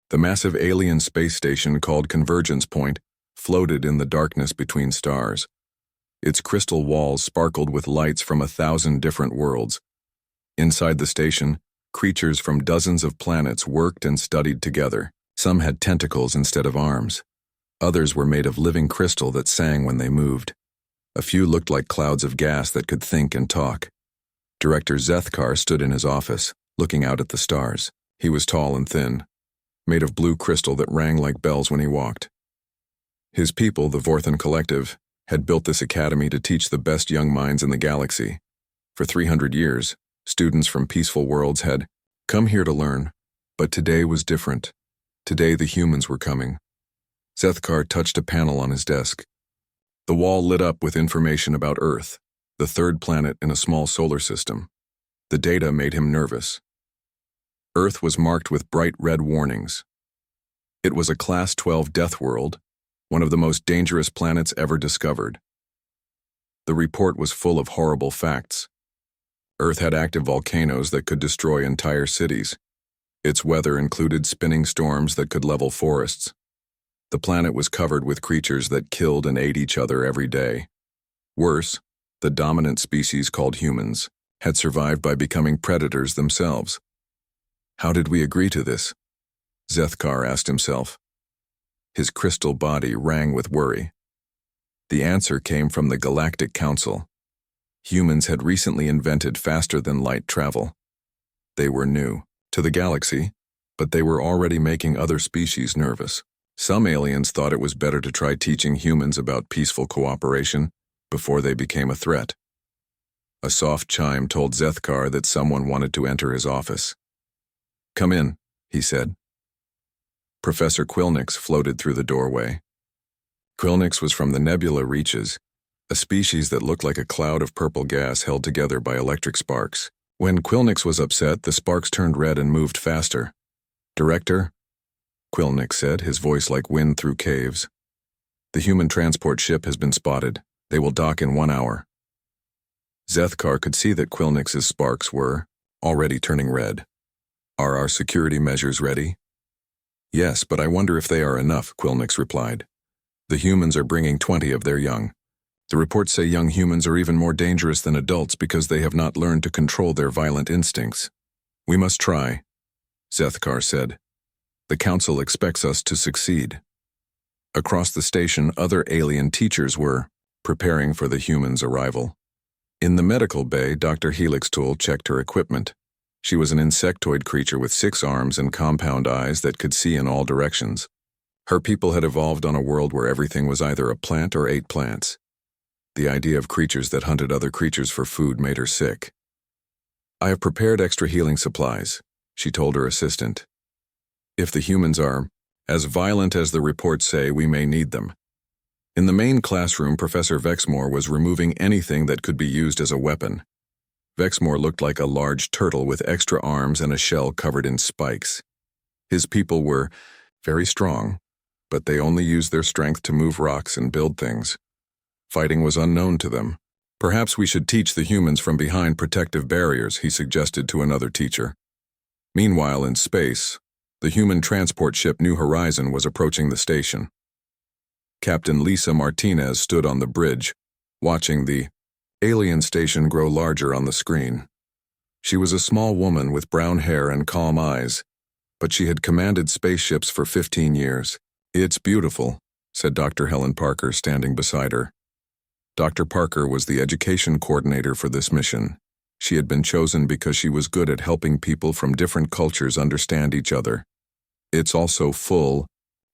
The massive alien space station called Convergence Point floated in the darkness between stars. Its crystal walls sparkled with lights from 1,000 different worlds. Inside the station, creatures from dozens of planets worked and studied together. Some had tentacles instead of arms. Others were made of living crystal that sang when they moved. A few looked like clouds of gas that could think and talk. Director Zethkar stood in his office, looking out at the stars. He was tall and thin, made of blue crystal that rang like bells when he walked. His people, the Vorthan Collective, had built this academy to teach the best young minds in the galaxy. For 300 years, students from peaceful worlds had come here to learn, but today was different. Today the humans were coming. Zethkar touched a panel on his desk. The wall lit up with information about Earth, the third planet in a small solar system. The data made him nervous. Earth was marked with bright red warnings. It was a Class 12 death world, one of the most dangerous planets ever discovered. The report was full of horrible facts. Earth had active volcanoes that could destroy entire cities. Its weather included spinning storms that could level forests. The planet was covered with creatures that killed and ate each other every day. Worse, the dominant species called humans had survived by becoming predators themselves. How did we agree to this? Zethkar asked himself. His crystal body rang with worry. The answer came from the Galactic Council. Humans had recently invented faster-than-light travel. They were new to the galaxy, but they were already making other species nervous. Some aliens thought it was better to try teaching humans about peaceful cooperation before they became a threat. A soft chime told Zethkar that someone wanted to enter his office. "Come in," he said. Professor Quilnix floated through the doorway. Quilnix was from the nebula reaches, a species that looked like a cloud of purple gas held together by electric sparks. When Quilnix was upset, the sparks turned red and moved faster. "Director," Quilnix said, his voice like wind through caves. "The human transport ship has been spotted. They will dock in 1 hour." Zethkar could see that Quilnix's sparks were already turning red. "Are our security measures ready?" "Yes, but I wonder if they are enough," Quilnix replied. "The humans are bringing 20 of their young. The reports say young humans are even more dangerous than adults because they have not learned to control their violent instincts. We must try," Zethkar said. "The Council expects us to succeed." Across the station, other alien teachers were preparing for the humans' arrival. In the medical bay, Dr. Helixtool checked her equipment. She was an insectoid creature with 6 arms and compound eyes that could see in all directions. Her people had evolved on a world where everything was either a plant or ate plants. The idea of creatures that hunted other creatures for food made her sick. "I have prepared extra healing supplies," she told her assistant. "If the humans are as violent as the reports say, we may need them." In the main classroom, Professor Vexmore was removing anything that could be used as a weapon. Vexmore looked like a large turtle with extra arms and a shell covered in spikes. His people were very strong, but they only used their strength to move rocks and build things. Fighting was unknown to them. "Perhaps we should teach the humans from behind protective barriers," he suggested to another teacher. Meanwhile, in space, the human transport ship New Horizon was approaching the station. Captain Lisa Martinez stood on the bridge, watching the alien station grow larger on the screen. She was a small woman with brown hair and calm eyes, but she had commanded spaceships for 15 years. "It's beautiful," said Dr. Helen Parker, standing beside her. Dr. Parker was the education coordinator for this mission. She had been chosen because she was good at helping people from different cultures understand each other. "It's also full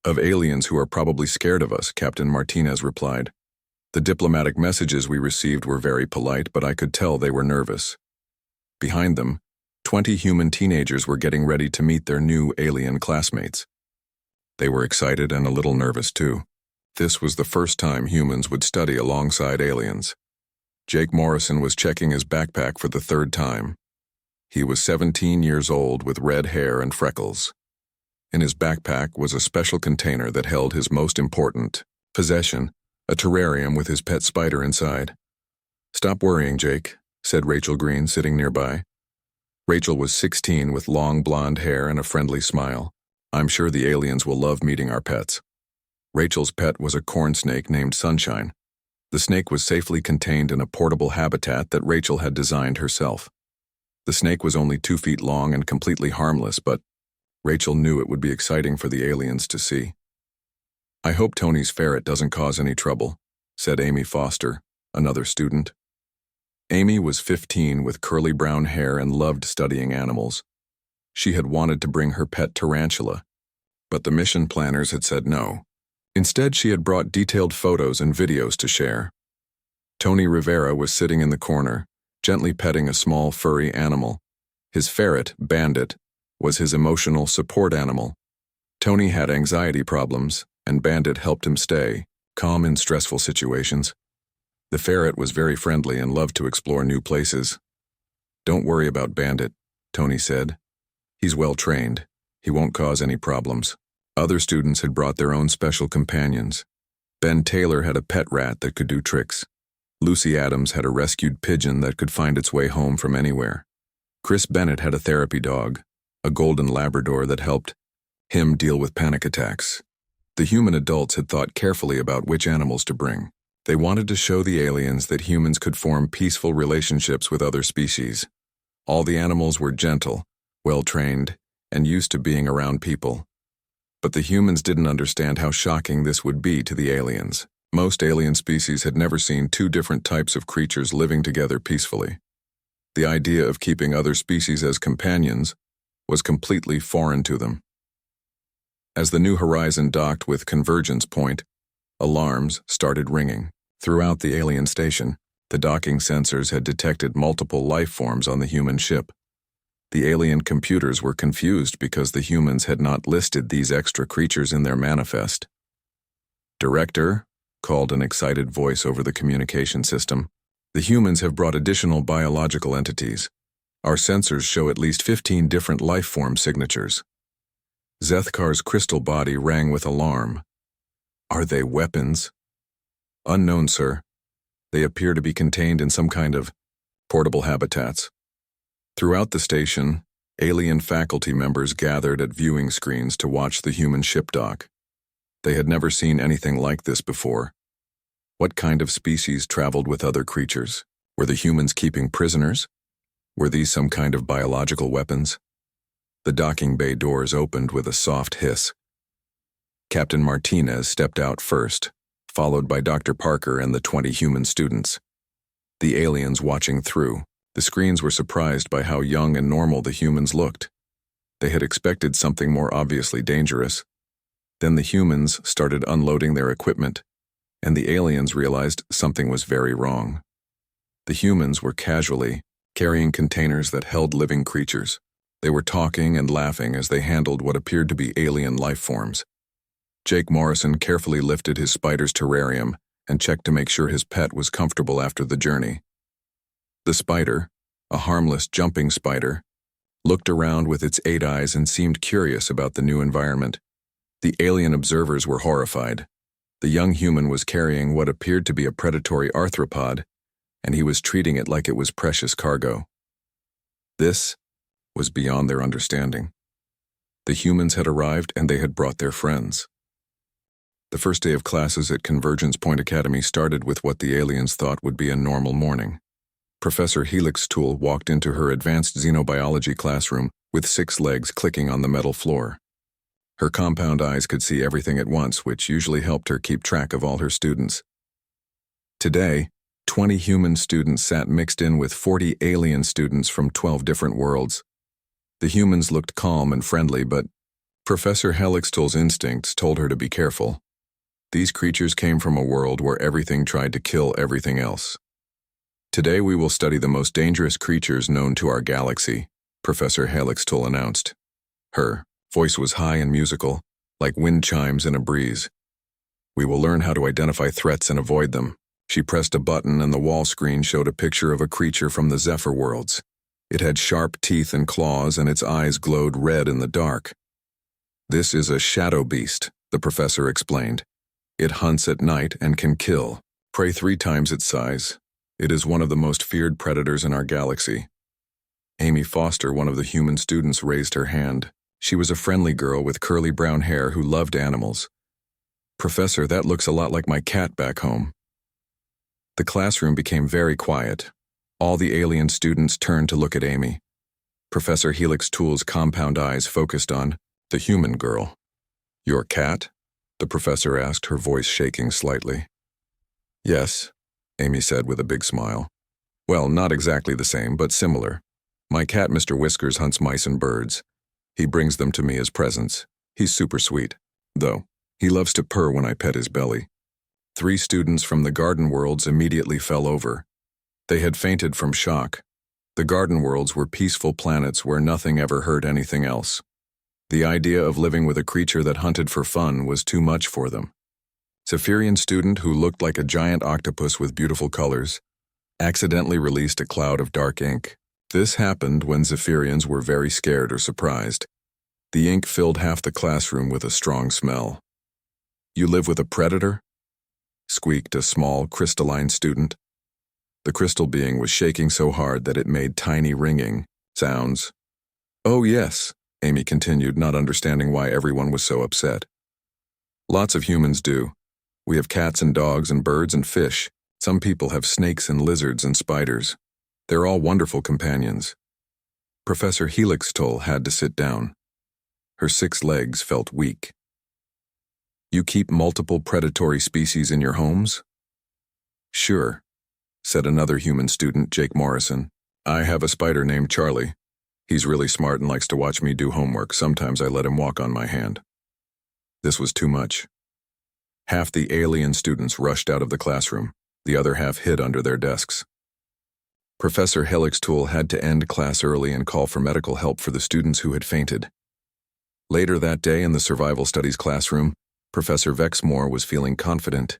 of aliens who are probably scared of us," Captain Martinez replied. "The diplomatic messages we received were very polite, but I could tell they were nervous." Behind them, 20 human teenagers were getting ready to meet their new alien classmates. They were excited and a little nervous too. This was the first time humans would study alongside aliens. Jake Morrison was checking his backpack for the 3rd time. He was 17 years old with red hair and freckles. In his backpack was a special container that held his most important possession, a terrarium with his pet spider inside. "Stop worrying, Jake," said Rachel Green, sitting nearby. Rachel was 16 with long blonde hair and a friendly smile. I'm sure the aliens will love meeting our pets. Rachel's pet was a corn snake named Sunshine. The snake was safely contained in a portable habitat that Rachel had designed herself. The snake was only 2 feet long and completely harmless, but Rachel knew it would be exciting for the aliens to see. I hope Tony's ferret doesn't cause any trouble, said Amy Foster, another student. Amy was 15 with curly brown hair and loved studying animals. She had wanted to bring her pet tarantula, but the mission planners had said no. Instead, she had brought detailed photos and videos to share. Tony Rivera was sitting in the corner, gently petting a small furry animal. His ferret, Bandit, was his emotional support animal. Tony had anxiety problems, and Bandit helped him stay calm in stressful situations. The ferret was very friendly and loved to explore new places. Don't worry about Bandit, Tony said. He's well trained. He won't cause any problems. Other students had brought their own special companions. Ben Taylor had a pet rat that could do tricks. Lucy Adams had a rescued pigeon that could find its way home from anywhere. Chris Bennett had a therapy dog, a golden Labrador that helped him deal with panic attacks. The human adults had thought carefully about which animals to bring. They wanted to show the aliens that humans could form peaceful relationships with other species. All the animals were gentle, well-trained, and used to being around people. But the humans didn't understand how shocking this would be to the aliens. Most alien species had never seen 2 different types of creatures living together peacefully. The idea of keeping other species as companions was completely foreign to them. As the New Horizon docked with Convergence Point, alarms started ringing. Throughout the alien station, the docking sensors had detected multiple life forms on the human ship. The alien computers were confused because the humans had not listed these extra creatures in their manifest. "Director," called an excited voice over the communication system, "the humans have brought additional biological entities. Our sensors show at least 15 different life form signatures." Zethkar's crystal body rang with alarm. "Are they weapons?" "Unknown, sir. They appear to be contained in some kind of portable habitats." Throughout the station, alien faculty members gathered at viewing screens to watch the human ship dock. They had never seen anything like this before. What kind of species traveled with other creatures? Were the humans keeping prisoners? Were these some kind of biological weapons? The docking bay doors opened with a soft hiss. Captain Martinez stepped out first, followed by Dr. Parker and the 20 human students. The aliens watching through. The screens were surprised by how young and normal the humans looked. They had expected something more obviously dangerous. Then the humans started unloading their equipment, and the aliens realized something was very wrong. The humans were casually carrying containers that held living creatures. They were talking and laughing as they handled what appeared to be alien life forms. Jake Morrison carefully lifted his spider's terrarium and checked to make sure his pet was comfortable after the journey. The spider, a harmless jumping spider, looked around with its 8 eyes and seemed curious about the new environment. The alien observers were horrified. The young human was carrying what appeared to be a predatory arthropod, and he was treating it like it was precious cargo. This was beyond their understanding. The humans had arrived and they had brought their friends. The first day of classes at Convergence Point Academy started with what the aliens thought would be a normal morning. Professor Helix Tool walked into her advanced xenobiology classroom with 6 legs clicking on the metal floor. Her compound eyes could see everything at once, which usually helped her keep track of all her students. Today, 20 human students sat mixed in with 40 alien students from 12 different worlds. The humans looked calm and friendly, but Professor Helix Tool's instincts told her to be careful. These creatures came from a world where everything tried to kill everything else. "Today we will study the most dangerous creatures known to our galaxy," Professor Helix Tool announced. Her voice was high and musical, like wind chimes in a breeze. "We will learn how to identify threats and avoid them." She pressed a button and the wall screen showed a picture of a creature from the Zephyr worlds. It had sharp teeth and claws and its eyes glowed red in the dark. "This is a shadow beast," the professor explained. "It hunts at night and can kill, prey 3 times its size. It is one of the most feared predators in our galaxy." Amy Foster, one of the human students, raised her hand. She was a friendly girl with curly brown hair who loved animals. "Professor, that looks a lot like my cat back home." The classroom became very quiet. All the alien students turned to look at Amy. Professor Helix Toole's compound eyes focused on the human girl. "Your cat?" the professor asked, her voice shaking slightly. "Yes," Amy said with a big smile. "Well, not exactly the same, but similar. My cat, Mr. Whiskers, hunts mice and birds. He brings them to me as presents. He's super sweet, though. He loves to purr when I pet his belly." 3 students from the Garden Worlds immediately fell over. They had fainted from shock. The Garden Worlds were peaceful planets where nothing ever hurt anything else. The idea of living with a creature that hunted for fun was too much for them. Zephyrian student who looked like a giant octopus with beautiful colors accidentally released a cloud of dark ink. This happened when Zephyrians were very scared or surprised. The ink filled half the classroom with a strong smell. "You live with a predator?" squeaked a small, crystalline student. The crystal being was shaking so hard that it made tiny ringing sounds. "Oh yes," Amy continued, not understanding why everyone was so upset. "Lots of humans do. We have cats and dogs and birds and fish. Some people have snakes and lizards and spiders. They're all wonderful companions." Professor Helix Toll had to sit down. Her 6 legs felt weak. "You keep multiple predatory species in your homes?" "Sure," said another human student, Jake Morrison. "I have a spider named Charlie. He's really smart and likes to watch me do homework. Sometimes I let him walk on my hand." This was too much. Half the alien students rushed out of the classroom. The other half hid under their desks. Professor Helix Toole had to end class early and call for medical help for the students who had fainted. Later that day in the survival studies classroom, Professor Vexmore was feeling confident.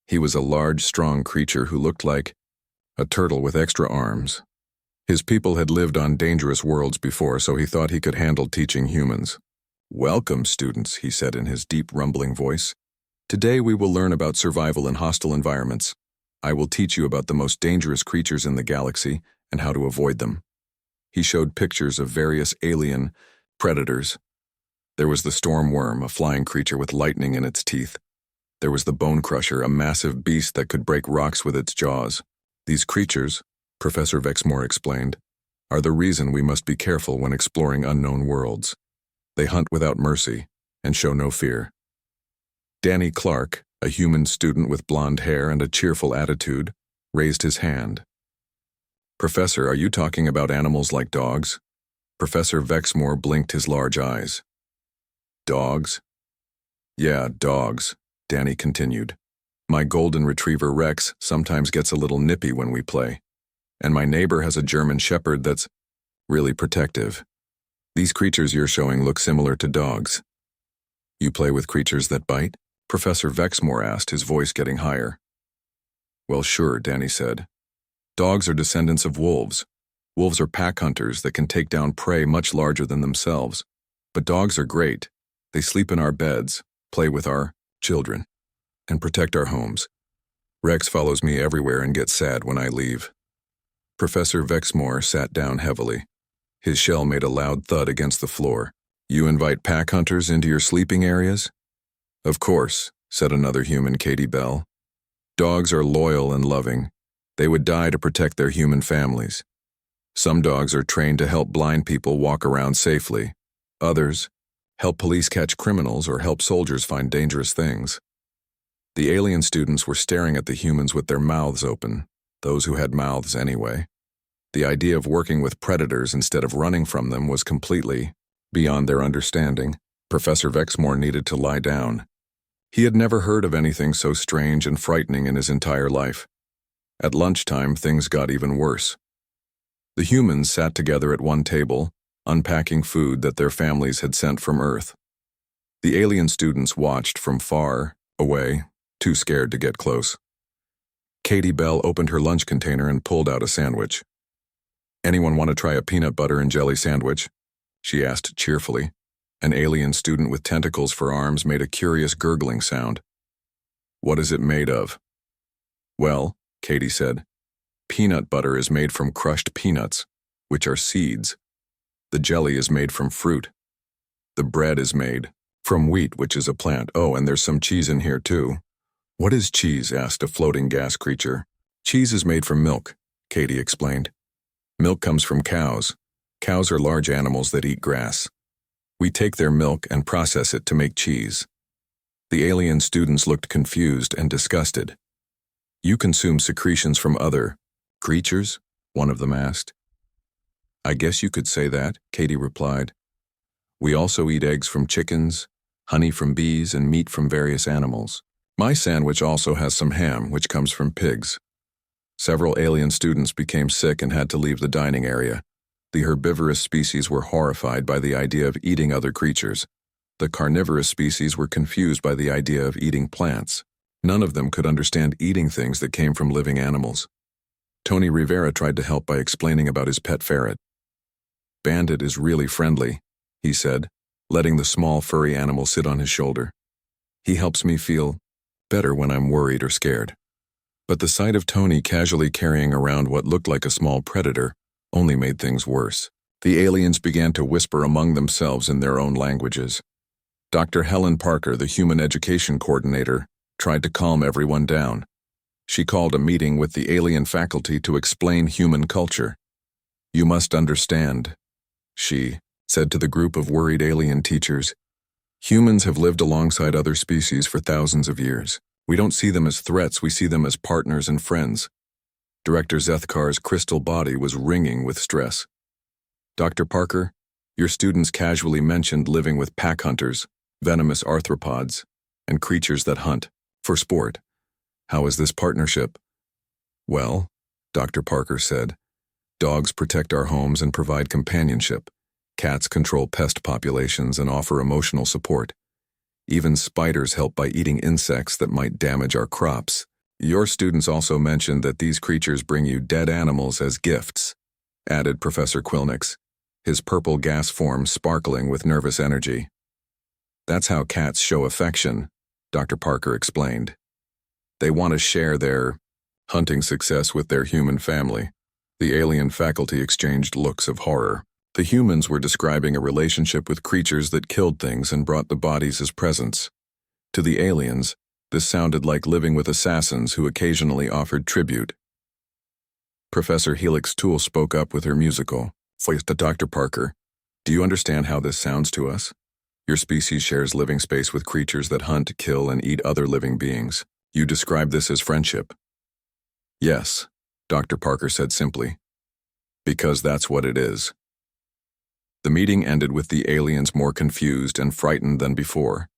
He was a large, strong creature who looked like a turtle with extra arms. His people had lived on dangerous worlds before, so he thought he could handle teaching humans. "Welcome, students," he said in his deep, rumbling voice. "Today we will learn about survival in hostile environments. I will teach you about the most dangerous creatures in the galaxy and how to avoid them." He showed pictures of various alien predators. There was the storm worm, a flying creature with lightning in its teeth. There was the bone crusher, a massive beast that could break rocks with its jaws. "These creatures," Professor Vexmore explained, "are the reason we must be careful when exploring unknown worlds. They hunt without mercy and show no fear." Danny Clark, a human student with blonde hair and a cheerful attitude, raised his hand. "Professor, are you talking about animals like dogs?" Professor Vexmore blinked his large eyes. "Dogs?" "Yeah, dogs," Danny continued. "My golden retriever Rex sometimes gets a little nippy when we play. And my neighbor has a German shepherd that's really protective. These creatures you're showing look similar to dogs." "You play with creatures that bite?" Professor Vexmore asked, his voice getting higher. "Well, sure," Danny said. "Dogs are descendants of wolves. Wolves are pack hunters that can take down prey much larger than themselves. But dogs are great. They sleep in our beds, play with our children, and protect our homes. Rex follows me everywhere and gets sad when I leave." Professor Vexmore sat down heavily. His shell made a loud thud against the floor. "You invite pack hunters into your sleeping areas?" "Of course," said another human, Katie Bell. "Dogs are loyal and loving. They would die to protect their human families. Some dogs are trained to help blind people walk around safely. Others help police catch criminals or help soldiers find dangerous things." The alien students were staring at the humans with their mouths open, those who had mouths anyway. The idea of working with predators instead of running from them was completely beyond their understanding. Professor Vexmore needed to lie down. He had never heard of anything so strange and frightening in his entire life. At lunchtime, things got even worse. The humans sat together at one table, unpacking food that their families had sent from Earth. The alien students watched from far away, too scared to get close. Katie Bell opened her lunch container and pulled out a sandwich. "Anyone want to try a peanut butter and jelly sandwich?" she asked cheerfully. An alien student with tentacles for arms made a curious gurgling sound. "What is it made of?" "Well," Katie said, "peanut butter is made from crushed peanuts, which are seeds. The jelly is made from fruit. The bread is made from wheat, which is a plant. Oh, and there's some cheese in here too. What is cheese? Asked a floating gas creature. Cheese is made from milk, Katie explained. Milk comes from cows. Cows are large animals that eat grass. We take their milk and process it to make cheese. The alien students looked confused and disgusted. You consume secretions from other creatures? One of them asked. I guess you could say that, Katie replied. We also eat eggs from chickens, honey from bees, and meat from various animals. My sandwich also has some ham, which comes from pigs. Several alien students became sick and had to leave the dining area. The herbivorous species were horrified by the idea of eating other creatures. The carnivorous species were confused by the idea of eating plants. None of them could understand eating things that came from living animals. Tony Rivera tried to help by explaining about his pet ferret. Bandit is really friendly, he said, letting the small furry animal sit on his shoulder. He helps me feel better when I'm worried or scared. But the sight of Tony casually carrying around what looked like a small predator only made things worse. The aliens began to whisper among themselves in their own languages. Dr. Helen Parker, the human education coordinator, tried to calm everyone down. She called a meeting with the alien faculty to explain human culture. You must understand, she said to the group of worried alien teachers. Humans have lived alongside other species for thousands of years. We don't see them as threats, we see them as partners and friends. Director Zethkar's crystal body was ringing with stress. Dr. Parker, your students casually mentioned living with pack hunters, venomous arthropods, and creatures that hunt for sport. How is this partnership? Well, Dr. Parker said, dogs protect our homes and provide companionship. Cats control pest populations and offer emotional support. Even spiders help by eating insects that might damage our crops. Your students also mentioned that these creatures bring you dead animals as gifts, added Professor Quilnix, his purple gas form sparkling with nervous energy. That's how cats show affection, Dr. Parker explained. They want to share their hunting success with their human family. The alien faculty exchanged looks of horror. The humans were describing a relationship with creatures that killed things and brought the bodies as presents. To the aliens, this sounded like living with assassins who occasionally offered tribute. Professor Helix Toole spoke up with her musical voice to Dr. Parker. Do you understand how this sounds to us? Your species shares living space with creatures that hunt, kill, and eat other living beings. You describe this as friendship. Yes, Dr. Parker said simply. Because that's what it is. The meeting ended with the aliens more confused and frightened than before.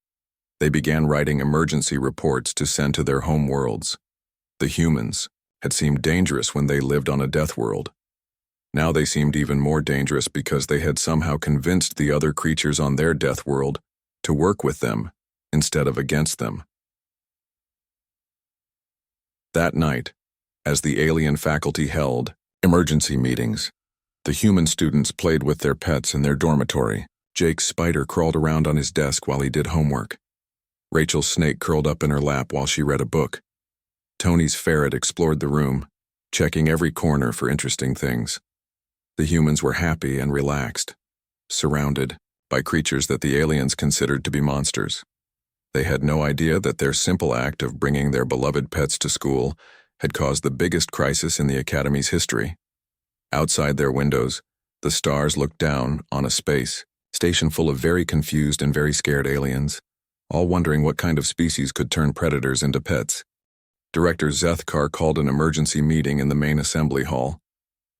They began writing emergency reports to send to their home worlds. The humans had seemed dangerous when they lived on a death world. Now they seemed even more dangerous because they had somehow convinced the other creatures on their death world to work with them instead of against them. That night, as the alien faculty held emergency meetings, the human students played with their pets in their dormitory. Jake's spider crawled around on his desk while he did homework. Rachel's snake curled up in her lap while she read a book. Tony's ferret explored the room, checking every corner for interesting things. The humans were happy and relaxed, surrounded by creatures that the aliens considered to be monsters. They had no idea that their simple act of bringing their beloved pets to school had caused the biggest crisis in the Academy's history. Outside their windows, the stars looked down on a space station full of very confused and very scared aliens, all wondering what kind of species could turn predators into pets. Director Zethkar called an emergency meeting in the main assembly hall.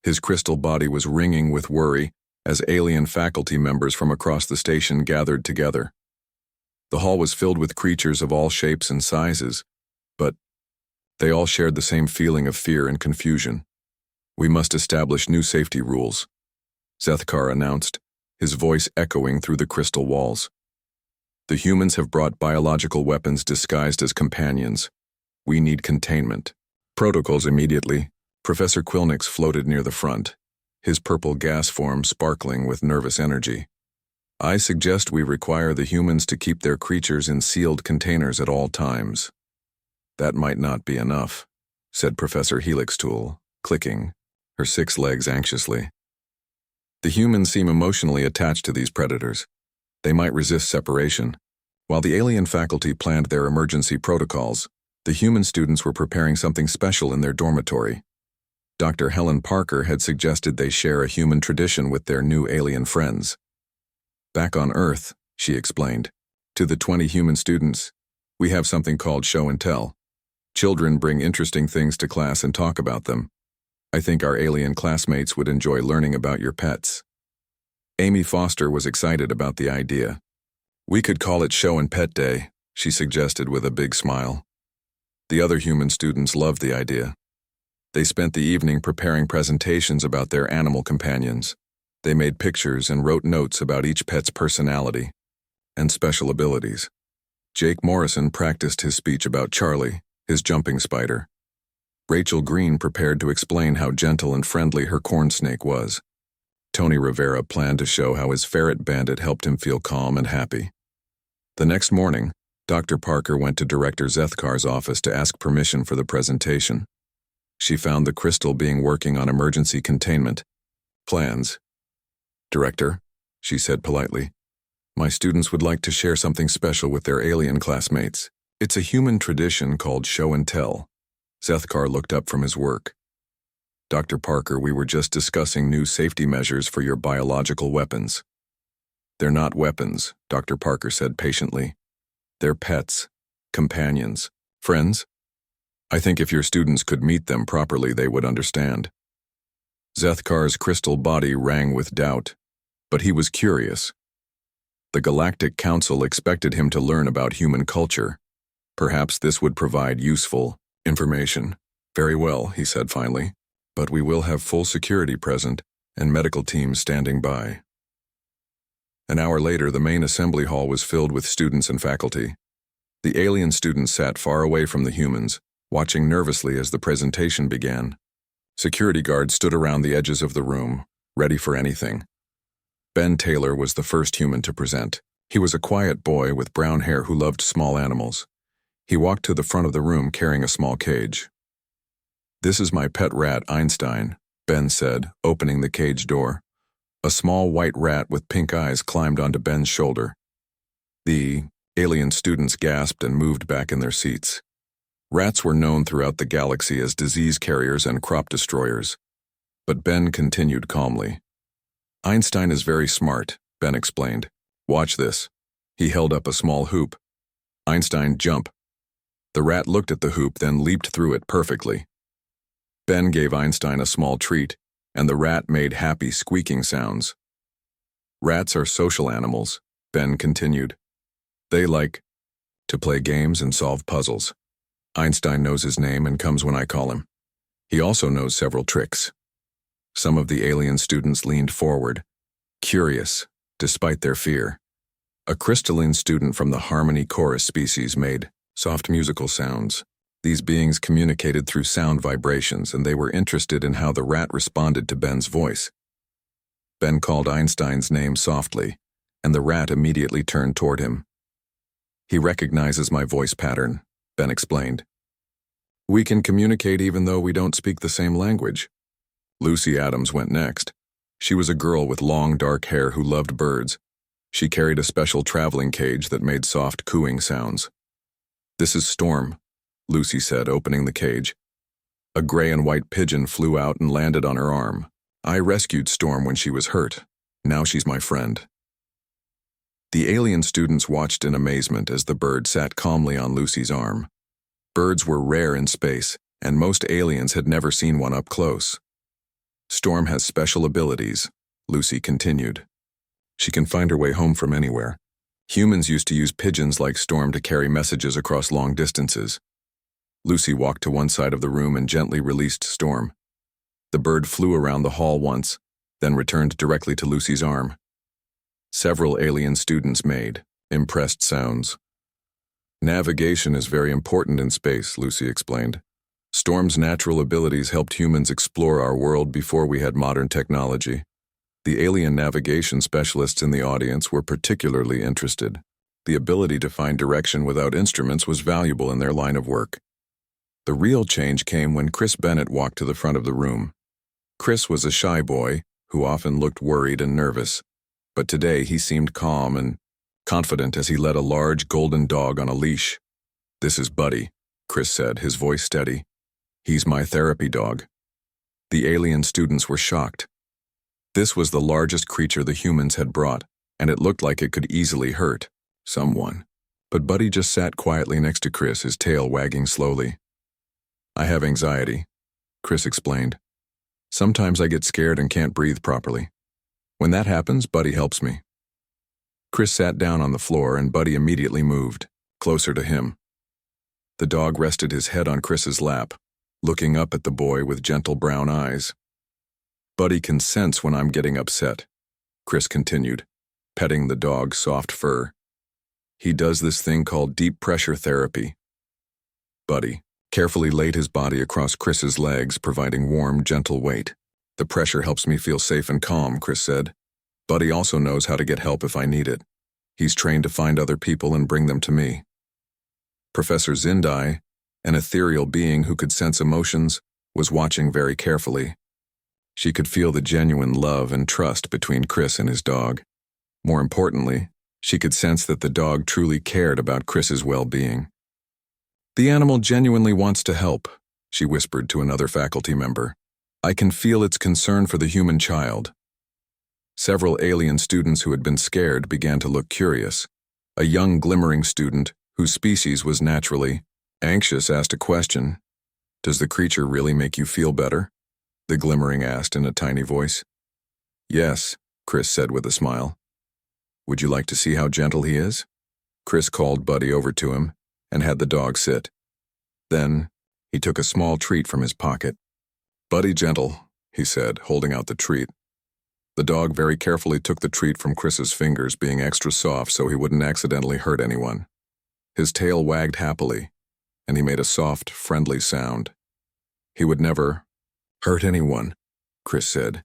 His crystal body was ringing with worry as alien faculty members from across the station gathered together. The hall was filled with creatures of all shapes and sizes, but they all shared the same feeling of fear and confusion. We must establish new safety rules, Zethkar announced, his voice echoing through the crystal walls. The humans have brought biological weapons disguised as companions. We need containment. Protocols immediately. Professor Quilnix floated near the front, his purple gas form sparkling with nervous energy. I suggest we require the humans to keep their creatures in sealed containers at all times. That might not be enough, said Professor Helix Toole, clicking her 6 legs anxiously. The humans seem emotionally attached to these predators. They might resist separation. While the alien faculty planned their emergency protocols, the human students were preparing something special in their dormitory. Dr. Helen Parker had suggested they share a human tradition with their new alien friends. Back on Earth, she explained, to the 20 human students, we have something called show and tell. Children bring interesting things to class and talk about them. I think our alien classmates would enjoy learning about your pets. Amy Foster was excited about the idea. We could call it Show and Pet Day, she suggested with a big smile. The other human students loved the idea. They spent the evening preparing presentations about their animal companions. They made pictures and wrote notes about each pet's personality and special abilities. Jake Morrison practiced his speech about Charlie, his jumping spider. Rachel Green prepared to explain how gentle and friendly her corn snake was. Tony Rivera planned to show how his ferret bandit helped him feel calm and happy. The next morning, Dr. Parker went to Director Zethkar's office to ask permission for the presentation. She found the crystal being working on emergency containment plans. Director, she said politely, my students would like to share something special with their alien classmates. It's a human tradition called show and tell. Zethkar looked up from his work. Dr. Parker, we were just discussing new safety measures for your biological weapons. They're not weapons, Dr. Parker said patiently. They're pets, companions, friends. I think if your students could meet them properly, they would understand. Zethkar's crystal body rang with doubt, but he was curious. The Galactic Council expected him to learn about human culture. Perhaps this would provide useful information. Very well, he said finally, but we will have full security present and medical teams standing by. An hour later, the main assembly hall was filled with students and faculty. The alien students sat far away from the humans, watching nervously as the presentation began. Security guards stood around the edges of the room, ready for anything. Ben Taylor was the first human to present. He was a quiet boy with brown hair who loved small animals. He walked to the front of the room carrying a small cage. This is my pet rat, Einstein, Ben said, opening the cage door. A small white rat with pink eyes climbed onto Ben's shoulder. The alien students gasped and moved back in their seats. Rats were known throughout the galaxy as disease carriers and crop destroyers. But Ben continued calmly. Einstein is very smart, Ben explained. Watch this. He held up a small hoop. Einstein, jump. The rat looked at the hoop, then leaped through it perfectly. Ben gave Einstein a small treat, and the rat made happy squeaking sounds. Rats are social animals, Ben continued. They like to play games and solve puzzles. Einstein knows his name and comes when I call him. He also knows several tricks. Some of the alien students leaned forward, curious, despite their fear. A crystalline student from the Harmony Chorus species made soft musical sounds. These beings communicated through sound vibrations, and they were interested in how the rat responded to Ben's voice. Ben called Einstein's name softly, and the rat immediately turned toward him. He recognizes my voice pattern, Ben explained. We can communicate even though we don't speak the same language. Lucy Adams went next. She was a girl with long dark hair who loved birds. She carried a special traveling cage that made soft cooing sounds. This is Storm, Lucy said, opening the cage. A gray and white pigeon flew out and landed on her arm. I rescued Storm when she was hurt. Now she's my friend. The alien students watched in amazement as the bird sat calmly on Lucy's arm. Birds were rare in space, and most aliens had never seen one up close. Storm has special abilities, Lucy continued. She can find her way home from anywhere. Humans used to use pigeons like Storm to carry messages across long distances. Lucy walked to one side of the room and gently released Storm. The bird flew around the hall once, then returned directly to Lucy's arm. Several alien students made impressed sounds. Navigation is very important in space, Lucy explained. Storm's natural abilities helped humans explore our world before we had modern technology. The alien navigation specialists in the audience were particularly interested. The ability to find direction without instruments was valuable in their line of work. The real change came when Chris Bennett walked to the front of the room. Chris was a shy boy who often looked worried and nervous, but today he seemed calm and confident as he led a large golden dog on a leash. "This is Buddy," Chris said, his voice steady. "He's my therapy dog." The alien students were shocked. This was the largest creature the humans had brought, and it looked like it could easily hurt someone. But Buddy just sat quietly next to Chris, his tail wagging slowly. "I have anxiety," Chris explained. "Sometimes I get scared and can't breathe properly. When that happens, Buddy helps me." Chris sat down on the floor and Buddy immediately moved, closer to him. The dog rested his head on Chris's lap, looking up at the boy with gentle brown eyes. "Buddy can sense when I'm getting upset," Chris continued, petting the dog's soft fur. "He does this thing called deep pressure therapy." Buddy carefully laid his body across Chris's legs, providing warm, gentle weight. "The pressure helps me feel safe and calm," Chris said. "Buddy also knows how to get help if I need it. He's trained to find other people and bring them to me." Professor Zindai, an ethereal being who could sense emotions, was watching very carefully. She could feel the genuine love and trust between Chris and his dog. More importantly, she could sense that the dog truly cared about Chris's well-being. "The animal genuinely wants to help," she whispered to another faculty member. "I can feel its concern for the human child." Several alien students who had been scared began to look curious. A young glimmering student, whose species was naturally anxious, asked a question. "Does the creature really make you feel better?" the glimmering asked in a tiny voice. "Yes," Chris said with a smile. "Would you like to see how gentle he is?" Chris called Buddy over to him and had the dog sit. Then he took a small treat from his pocket. "Buddy gentle," he said, holding out the treat. The dog very carefully took the treat from Chris's fingers, being extra soft so he wouldn't accidentally hurt anyone. His tail wagged happily, and he made a soft, friendly sound. "He would never hurt anyone," Chris said.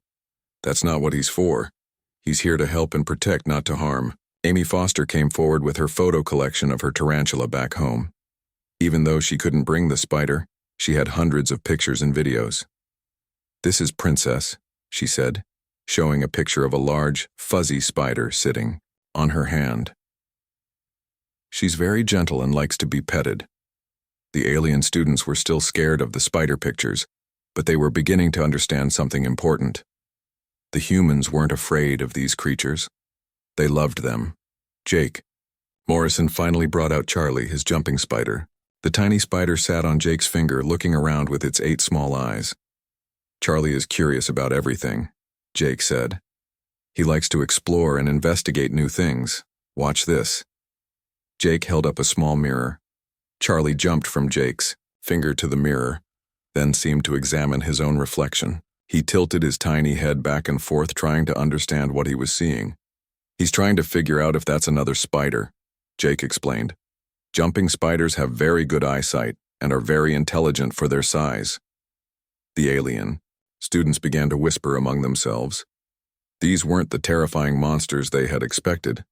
"That's not what he's for. He's here to help and protect, not to harm." Amy Foster came forward with her photo collection of her tarantula back home. Even though she couldn't bring the spider, she had hundreds of pictures and videos. "This is Princess," she said, showing a picture of a large, fuzzy spider sitting on her hand. "She's very gentle and likes to be petted." The alien students were still scared of the spider pictures, but they were beginning to understand something important. The humans weren't afraid of these creatures. They loved them. "Jake." Morrison finally brought out Charlie, his jumping spider. The tiny spider sat on Jake's finger, looking around with its 8 small eyes. "Charlie is curious about everything," Jake said. "He likes to explore and investigate new things. Watch this." Jake held up a small mirror. Charlie jumped from Jake's finger to the mirror, then seemed to examine his own reflection. He tilted his tiny head back and forth, trying to understand what he was seeing. "He's trying to figure out if that's another spider," Jake explained. "Jumping spiders have very good eyesight and are very intelligent for their size." The alien students began to whisper among themselves. These weren't the terrifying monsters they had expected.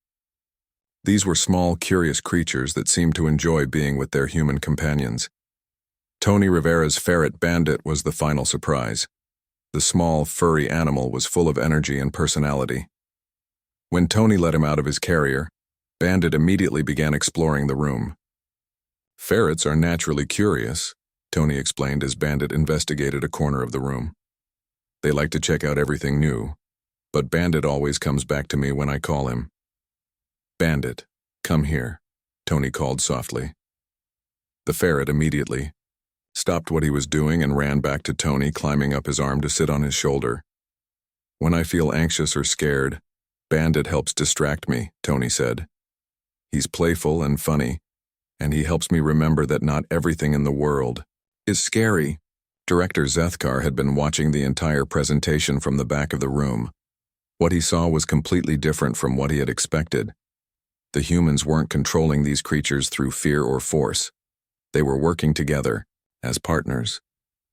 These were small, curious creatures that seemed to enjoy being with their human companions. Tony Rivera's ferret Bandit was the final surprise. The small, furry animal was full of energy and personality. When Tony let him out of his carrier, Bandit immediately began exploring the room. "Ferrets are naturally curious," Tony explained as Bandit investigated a corner of the room. "They like to check out everything new, but Bandit always comes back to me when I call him." "Bandit, come here," Tony called softly. The ferret immediately stopped what he was doing and ran back to Tony, climbing up his arm to sit on his shoulder. "When I feel anxious or scared, Bandit helps distract me," Tony said. "He's playful and funny, and he helps me remember that not everything in the world is scary." Director Zethkar had been watching the entire presentation from the back of the room. What he saw was completely different from what he had expected. The humans weren't controlling these creatures through fear or force. They were working together as partners.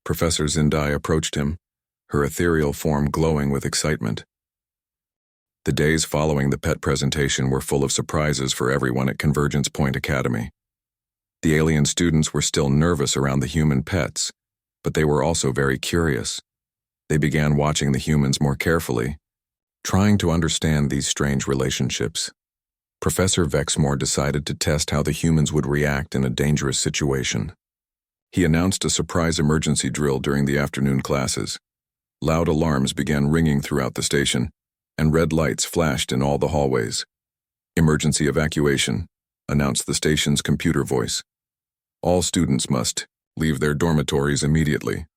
Professor Zindai approached him, her ethereal form glowing with excitement. The days following the pet presentation were full of surprises for everyone at Convergence Point Academy. The alien students were still nervous around the human pets, but they were also very curious. They began watching the humans more carefully, trying to understand these strange relationships. Professor Vexmore decided to test how the humans would react in a dangerous situation. He announced a surprise emergency drill during the afternoon classes. Loud alarms began ringing throughout the station, and red lights flashed in all the hallways. "Emergency evacuation," announced the station's computer voice. "All students must leave their dormitories immediately.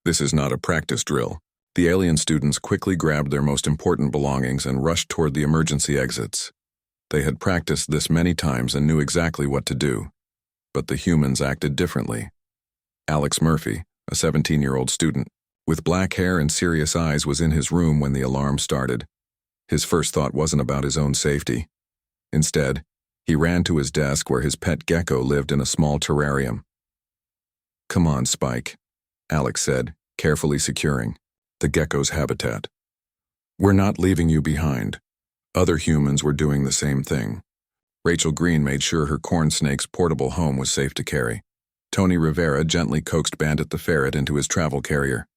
This is not a practice drill." The alien students quickly grabbed their most important belongings and rushed toward the emergency exits. They had practiced this many times and knew exactly what to do. But the humans acted differently. Alex Murphy, a 17-year-old student, with black hair and serious eyes, was in his room when the alarm started. His first thought wasn't about his own safety. Instead, he ran to his desk where his pet gecko lived in a small terrarium. "Come on, Spike," Alex said, carefully securing the gecko's habitat. "We're not leaving you behind." Other humans were doing the same thing. Rachel Green made sure her corn snake's portable home was safe to carry. Tony Rivera gently coaxed Bandit the ferret into his travel carrier.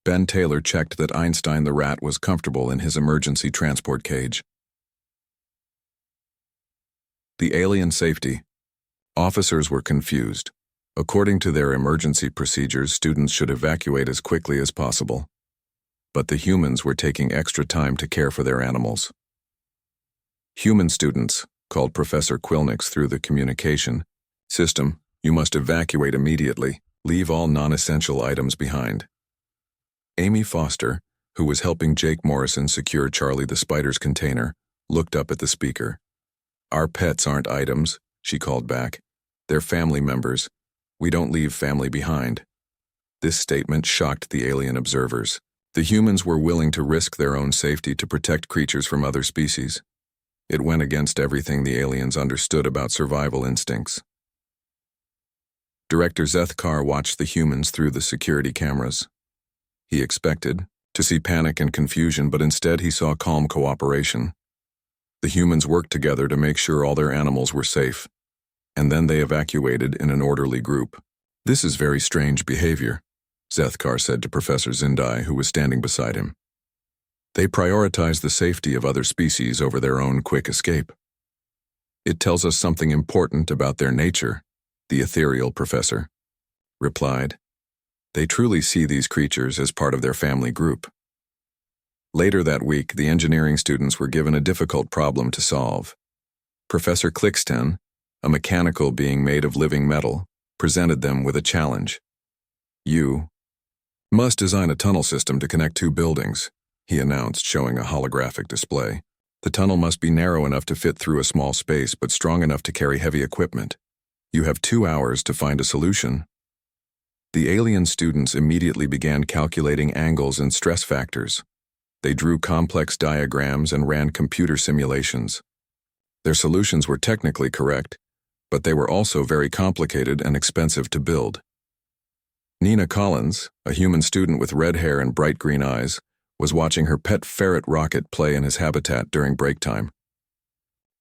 Ben Taylor checked that Einstein the rat was comfortable in his emergency transport cage. The alien safety. Officers were confused. According to their emergency procedures, students should evacuate as quickly as possible. But the humans were taking extra time to care for their animals. "Human students," called Professor Quilnix through the communication system, "you must evacuate immediately. Leave all non-essential items behind." Amy Foster, who was helping Jake Morrison secure Charlie the Spider's container, looked up at the speaker. "Our pets aren't items," she called back. "They're family members. We don't leave family behind." This statement shocked the alien observers. The humans were willing to risk their own safety to protect creatures from other species. It went against everything the aliens understood about survival instincts. Director Zeth Carr watched the humans through the security cameras. He expected to see panic and confusion, but instead he saw calm cooperation. The humans worked together to make sure all their animals were safe, and then they evacuated in an orderly group. "This is very strange behavior," Zeth Carr said to Professor Zindai, who was standing beside him. "They prioritize the safety of other species over their own quick escape. It tells us something important about their nature," the ethereal professor replied. "They truly see these creatures as part of their family group." Later that week, the engineering students were given a difficult problem to solve. Professor Clixton, a mechanical being made of living metal, presented them with a challenge. "You must design a tunnel system to connect two buildings," he announced, showing a holographic display. "The tunnel must be narrow enough to fit through a small space, but strong enough to carry heavy equipment. You have 2 hours to find a solution." The alien students immediately began calculating angles and stress factors. They drew complex diagrams and ran computer simulations. Their solutions were technically correct, but they were also very complicated and expensive to build. Nina Collins, a human student with red hair and bright green eyes, was watching her pet ferret Rocket play in his habitat during break time.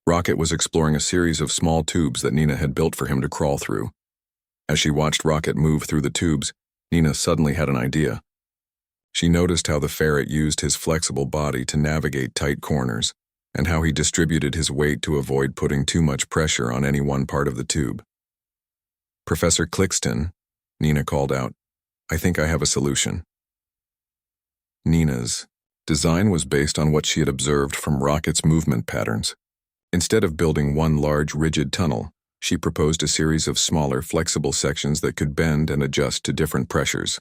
Rocket was exploring a series of small tubes that Nina had built for him to crawl through. As she watched Rocket move through the tubes, Nina suddenly had an idea. She noticed how the ferret used his flexible body to navigate tight corners, and how he distributed his weight to avoid putting too much pressure on any one part of the tube. "Professor Clixton," Nina called out, "I think I have a solution." Nina's design was based on what she had observed from Rocket's movement patterns. Instead of building one large, rigid tunnel, she proposed a series of smaller, flexible sections that could bend and adjust to different pressures.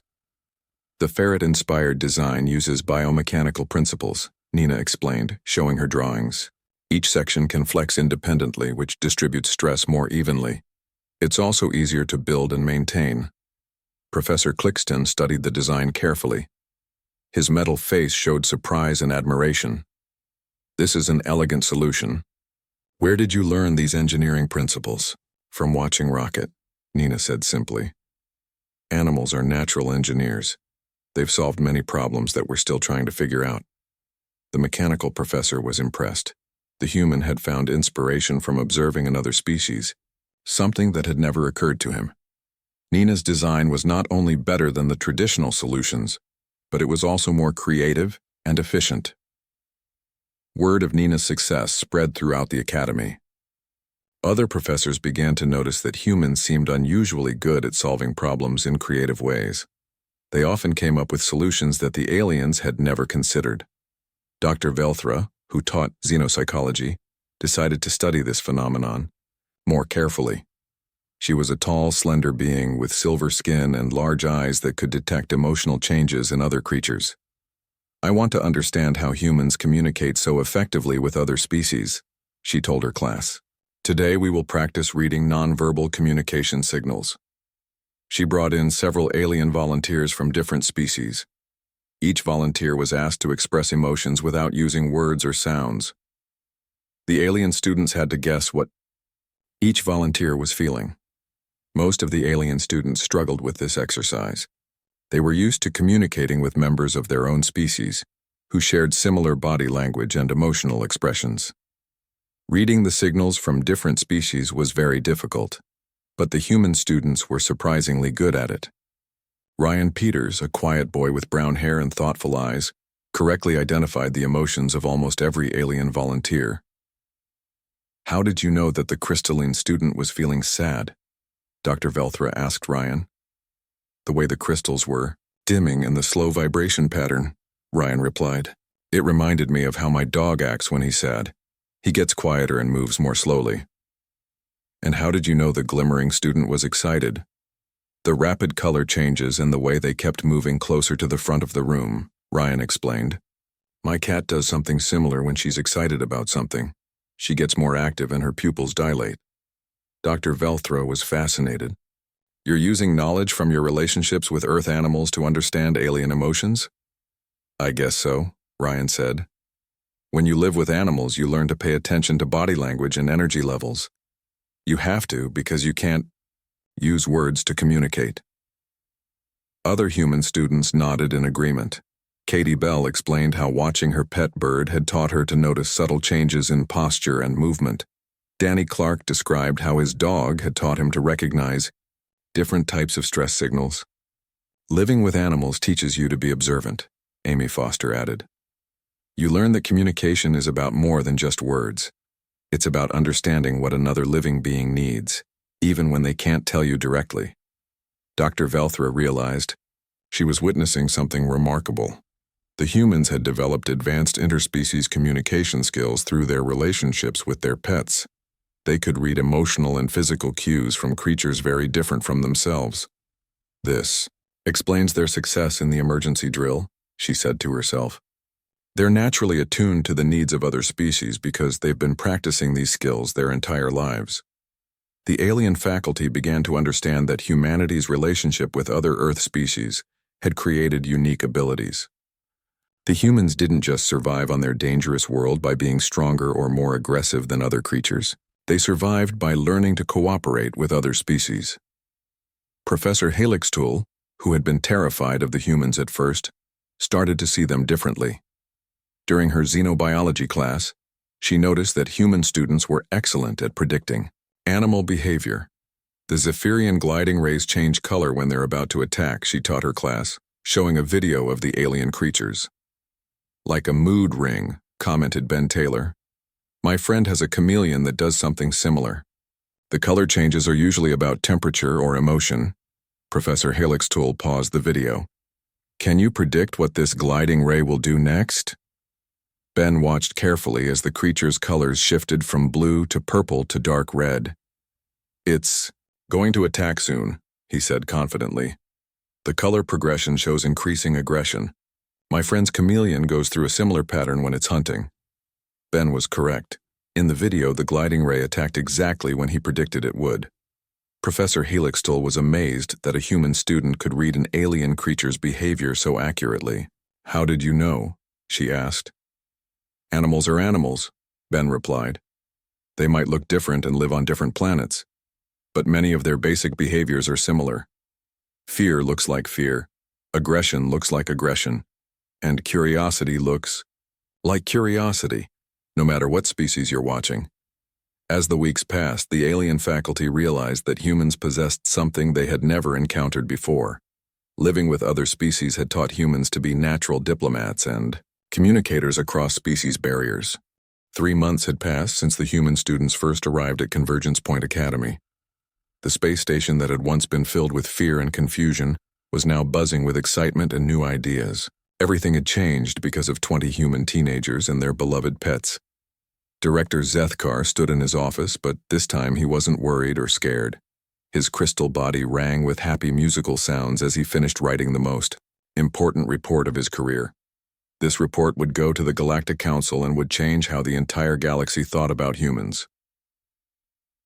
The ferret-inspired design uses biomechanical principles, Nina explained, showing her drawings. Each section can flex independently, which distributes stress more evenly. It's also easier to build and maintain. Professor Clixton studied the design carefully. His metal face showed surprise and admiration. "This is an elegant solution." "Where did you learn these engineering principles?" "From watching Rocket," Nina said simply. "Animals are natural engineers. They've solved many problems that we're still trying to figure out." The mechanical professor was impressed. The human had found inspiration from observing another species, something that had never occurred to him. Nina's design was not only better than the traditional solutions, but it was also more creative and efficient. Word of Nina's success spread throughout the academy. Other professors began to notice that humans seemed unusually good at solving problems in creative ways. They often came up with solutions that the aliens had never considered. Dr. Velthra, who taught xenopsychology, decided to study this phenomenon more carefully. She was a tall, slender being with silver skin and large eyes that could detect emotional changes in other creatures. "I want to understand how humans communicate so effectively with other species," she told her class. "Today we will practice reading nonverbal communication signals." She brought in several alien volunteers from different species. Each volunteer was asked to express emotions without using words or sounds. The alien students had to guess what each volunteer was feeling. Most of the alien students struggled with this exercise. They were used to communicating with members of their own species, who shared similar body language and emotional expressions. Reading the signals from different species was very difficult, but the human students were surprisingly good at it. Ryan Peters, a quiet boy with brown hair and thoughtful eyes, correctly identified the emotions of almost every alien volunteer. "How did you know that the crystalline student was feeling sad?" Dr. Velthra asked Ryan. "The way the crystals were dimming in the slow vibration pattern," Ryan replied. "It reminded me of how my dog acts when he's sad. He gets quieter and moves more slowly." "And how did you know the glimmering student was excited?" "The rapid color changes and the way they kept moving closer to the front of the room," Ryan explained. "My cat does something similar when she's excited about something. She gets more active and her pupils dilate." Dr. Velthra was fascinated. "You're using knowledge from your relationships with Earth animals to understand alien emotions?" "I guess so," Ryan said. "When you live with animals, you learn to pay attention to body language and energy levels. You have to because you can't use words to communicate." Other human students nodded in agreement. Katie Bell explained how watching her pet bird had taught her to notice subtle changes in posture and movement. Danny Clark described how his dog had taught him to recognize different types of stress signals. "Living with animals teaches you to be observant," Amy Foster added. "You learn that communication is about more than just words. It's about understanding what another living being needs, even when they can't tell you directly." Dr. Velthra realized she was witnessing something remarkable. The humans had developed advanced interspecies communication skills through their relationships with their pets. They could read emotional and physical cues from creatures very different from themselves. "This explains their success in the emergency drill," she said to herself. "They're naturally attuned to the needs of other species because they've been practicing these skills their entire lives." The alien faculty began to understand that humanity's relationship with other Earth species had created unique abilities. The humans didn't just survive on their dangerous world by being stronger or more aggressive than other creatures. They survived by learning to cooperate with other species. Professor Helixtool, who had been terrified of the humans at first, started to see them differently. During her xenobiology class, she noticed that human students were excellent at predicting animal behavior. The Zephyrian gliding rays change color when they're about to attack, she taught her class, showing a video of the alien creatures. "Like a mood ring," commented Ben Taylor. "My friend has a chameleon that does something similar. The color changes are usually about temperature or emotion." Professor Helixtool paused the video. "Can you predict what this gliding ray will do next?" Ben watched carefully as the creature's colors shifted from blue to purple to dark red. "It's going to attack soon," he said confidently. "The color progression shows increasing aggression. My friend's chameleon goes through a similar pattern when it's hunting." Ben was correct. In the video, the gliding ray attacked exactly when he predicted it would. Professor Helixtool was amazed that a human student could read an alien creature's behavior so accurately. "How did you know?" she asked. "Animals are animals," Ben replied. "They might look different and live on different planets, but many of their basic behaviors are similar. Fear looks like fear, aggression looks like aggression, and curiosity looks like curiosity, no matter what species you're watching." As the weeks passed, the alien faculty realized that humans possessed something they had never encountered before. Living with other species had taught humans to be natural diplomats and communicators across species barriers. 3 months had passed since the human students first arrived at Convergence Point Academy. The space station that had once been filled with fear and confusion was now buzzing with excitement and new ideas. Everything had changed because of 20 human teenagers and their beloved pets. Director Zethkar stood in his office, but this time he wasn't worried or scared. His crystal body rang with happy musical sounds as he finished writing the most important report of his career. This report would go to the Galactic Council and would change how the entire galaxy thought about humans.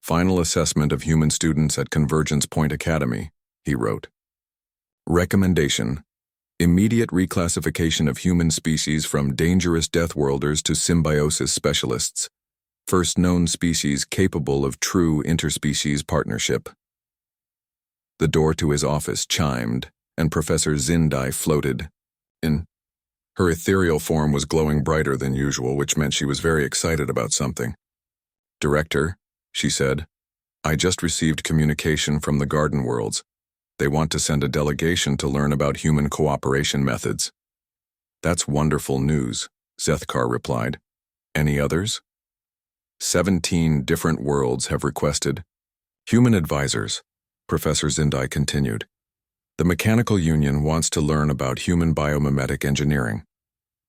Final assessment of human students at Convergence Point Academy, he wrote. Recommendation: immediate reclassification of human species from dangerous Deathworlders to symbiosis specialists, first known species capable of true interspecies partnership. The door to his office chimed, and Professor Zindai floated in. Her ethereal form was glowing brighter than usual, which meant she was very excited about something. "Director," she said, "I just received communication from the Garden Worlds. They want to send a delegation to learn about human cooperation methods." "That's wonderful news," Zethkar replied. "Any others?" 17 different worlds have requested human advisors, Professor Zindai continued. The Mechanical Union wants to learn about human biomimetic engineering.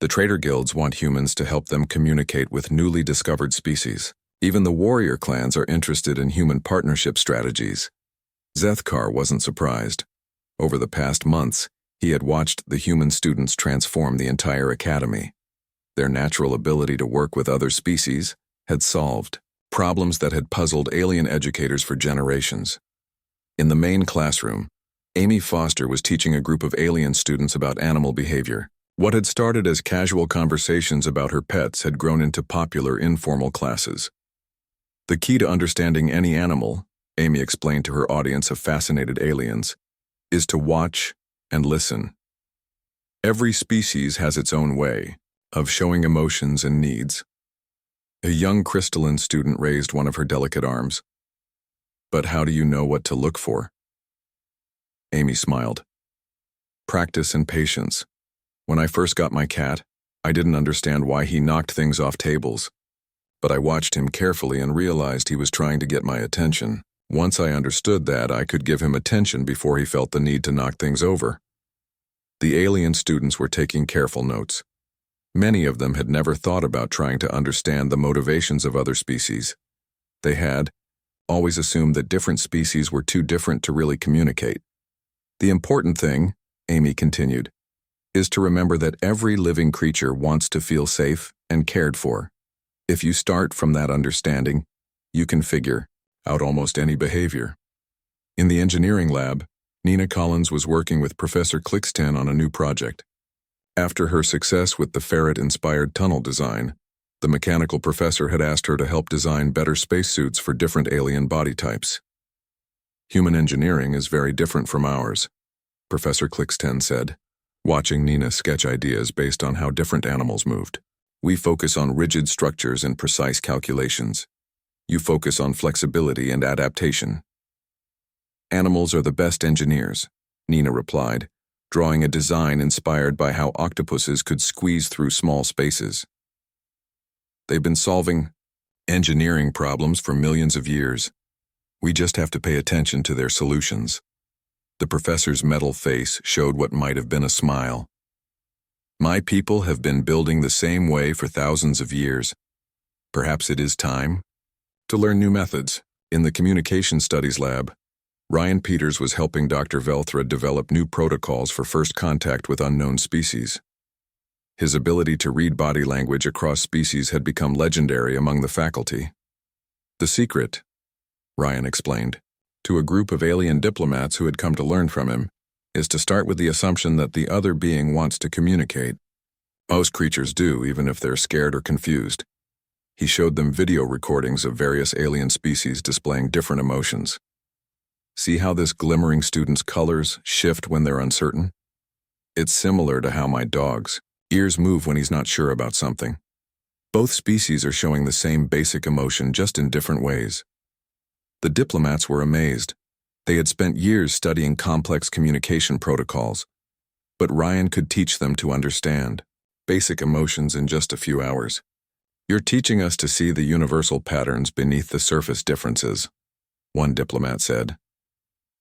The trader guilds want humans to help them communicate with newly discovered species. Even the warrior clans are interested in human partnership strategies. Zethkar wasn't surprised. Over the past months, he had watched the human students transform the entire academy. Their natural ability to work with other species had solved problems that had puzzled alien educators for generations. In the main classroom, Amy Foster was teaching a group of alien students about animal behavior. What had started as casual conversations about her pets had grown into popular informal classes. The key to understanding any animal, Amy explained to her audience of fascinated aliens, is to watch and listen. Every species has its own way of showing emotions and needs. A young crystalline student raised one of her delicate arms. "But how do you know what to look for?" Amy smiled. "Practice and patience. When I first got my cat, I didn't understand why he knocked things off tables. But I watched him carefully and realized he was trying to get my attention. Once I understood that, I could give him attention before he felt the need to knock things over." The alien students were taking careful notes. Many of them had never thought about trying to understand the motivations of other species. They had always assumed that different species were too different to really communicate. "The important thing," Amy continued, "is to remember that every living creature wants to feel safe and cared for. If you start from that understanding, you can figure out almost any behavior." In the engineering lab, Nina Collins was working with Professor Clixton on a new project. After her success with the ferret-inspired tunnel design, the mechanical professor had asked her to help design better spacesuits for different alien body types. "Human engineering is very different from ours," Professor Clixton said, watching Nina sketch ideas based on how different animals moved. "We focus on rigid structures and precise calculations. You focus on flexibility and adaptation." "Animals are the best engineers," Nina replied, drawing a design inspired by how octopuses could squeeze through small spaces. "They've been solving engineering problems for millions of years. We just have to pay attention to their solutions." The professor's metal face showed what might have been a smile. "My people have been building the same way for thousands of years. Perhaps it is time to learn new methods." In the Communication Studies lab, Ryan Peters was helping Dr. Velthra develop new protocols for first contact with unknown species. His ability to read body language across species had become legendary among the faculty. "The secret," Ryan explained, to a group of alien diplomats who had come to learn from him, "is to start with the assumption that the other being wants to communicate. Most creatures do, even if they're scared or confused." He showed them video recordings of various alien species displaying different emotions. "See how this glimmering student's colors shift when they're uncertain? It's similar to how my dog's ears move when he's not sure about something. Both species are showing the same basic emotion, just in different ways." The diplomats were amazed. They had spent years studying complex communication protocols, but Ryan could teach them to understand basic emotions in just a few hours. You're teaching us to see the universal patterns beneath the surface differences, one diplomat said.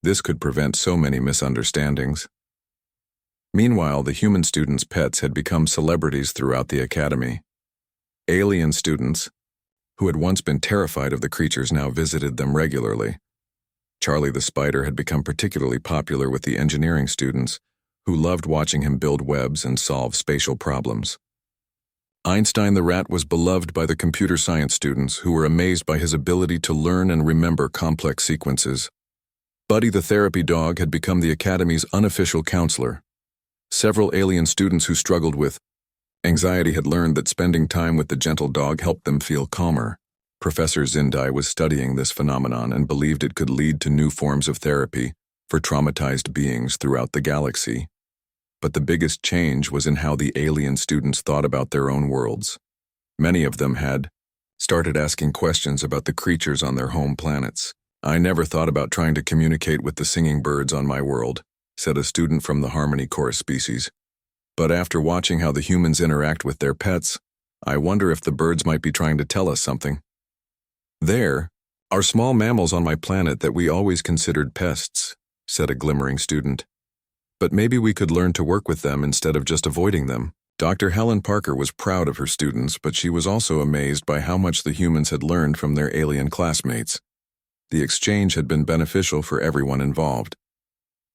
This could prevent so many misunderstandings. Meanwhile, the human students' pets had become celebrities throughout the academy. Alien students, who had once been terrified of the creatures, now visited them regularly. Charlie the spider had become particularly popular with the engineering students, who loved watching him build webs and solve spatial problems. Einstein the rat was beloved by the computer science students, who were amazed by his ability to learn and remember complex sequences. Buddy the therapy dog had become the academy's unofficial counselor. Several alien students who struggled with anxiety had learned that spending time with the gentle dog helped them feel calmer. Professor Zindai was studying this phenomenon and believed it could lead to new forms of therapy for traumatized beings throughout the galaxy. But the biggest change was in how the alien students thought about their own worlds. Many of them had started asking questions about the creatures on their home planets. "I never thought about trying to communicate with the singing birds on my world," said a student from the Harmony Chorus species. "But after watching how the humans interact with their pets, I wonder if the birds might be trying to tell us something. There are small mammals on my planet that we always considered pests," said a glimmering student. "But maybe we could learn to work with them instead of just avoiding them." Dr. Helen Parker was proud of her students, but she was also amazed by how much the humans had learned from their alien classmates. The exchange had been beneficial for everyone involved.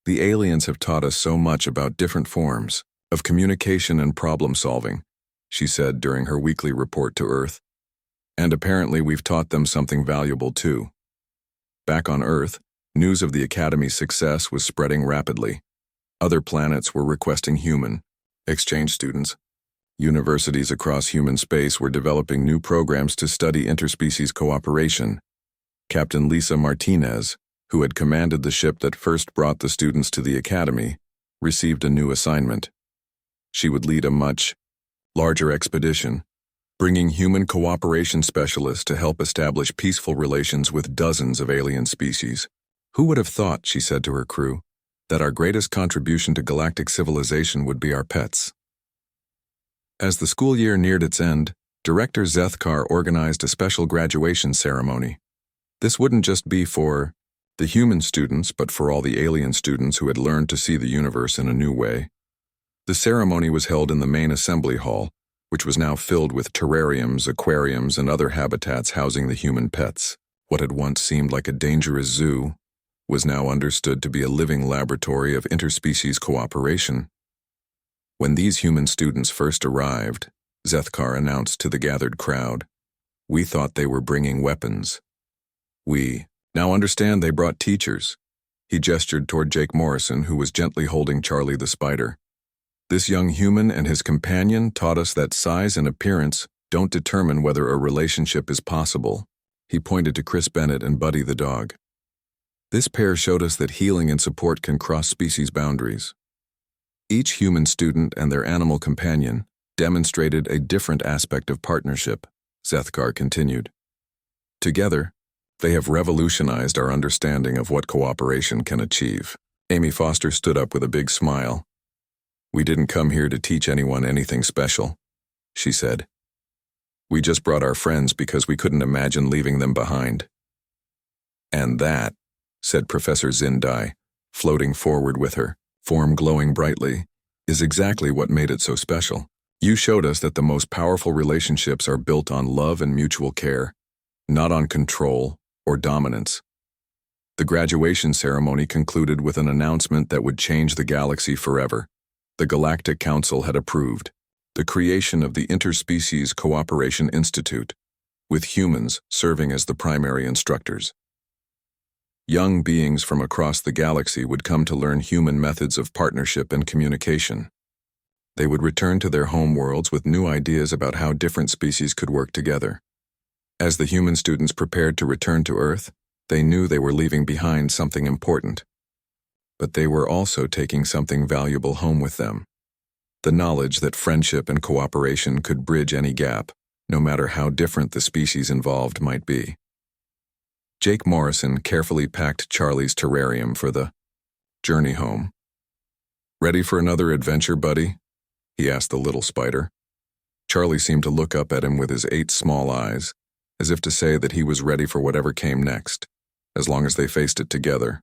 "The aliens have taught us so much about different forms of communication and problem solving," she said during her weekly report to Earth. "And apparently we've taught them something valuable too." Back on Earth, news of the Academy's success was spreading rapidly. Other planets were requesting human exchange students. Universities across human space were developing new programs to study interspecies cooperation. Captain Lisa Martinez, who had commanded the ship that first brought the students to the Academy, received a new assignment. She would lead a much larger expedition, bringing human cooperation specialists to help establish peaceful relations with dozens of alien species. "Who would have thought," she said to her crew, "that our greatest contribution to galactic civilization would be our pets?" As the school year neared its end, Director Zethkar organized a special graduation ceremony. This wouldn't just be for the human students, but for all the alien students who had learned to see the universe in a new way. The ceremony was held in the main assembly hall, which was now filled with terrariums, aquariums, and other habitats housing the human pets. What had once seemed like a dangerous zoo was now understood to be a living laboratory of interspecies cooperation. When these human students first arrived, Zethkar announced to the gathered crowd, "We thought they were bringing weapons. We now understand they brought teachers." He gestured toward Jake Morrison, who was gently holding Charlie the spider. "This young human and his companion taught us that size and appearance don't determine whether a relationship is possible." He pointed to Chris Bennett and Buddy the dog. "This pair showed us that healing and support can cross species boundaries." Each human student and their animal companion demonstrated a different aspect of partnership, Zethkar continued. "Together, they have revolutionized our understanding of what cooperation can achieve." Amy Foster stood up with a big smile. "We didn't come here to teach anyone anything special," she said. "We just brought our friends because we couldn't imagine leaving them behind." "And that," said Professor Zindai, floating forward with her, form glowing brightly, "is exactly what made it so special. You showed us that the most powerful relationships are built on love and mutual care, not on control or dominance." The graduation ceremony concluded with an announcement that would change the galaxy forever. The Galactic Council had approved the creation of the Interspecies Cooperation Institute, with humans serving as the primary instructors. Young beings from across the galaxy would come to learn human methods of partnership and communication. They would return to their home worlds with new ideas about how different species could work together. As the human students prepared to return to Earth, they knew they were leaving behind something important. But they were also taking something valuable home with them: the knowledge that friendship and cooperation could bridge any gap, no matter how different the species involved might be. Jake Morrison carefully packed Charlie's terrarium for the journey home. "Ready for another adventure, buddy?" he asked the little spider. Charlie seemed to look up at him with his 8 small eyes, as if to say that he was ready for whatever came next, as long as they faced it together.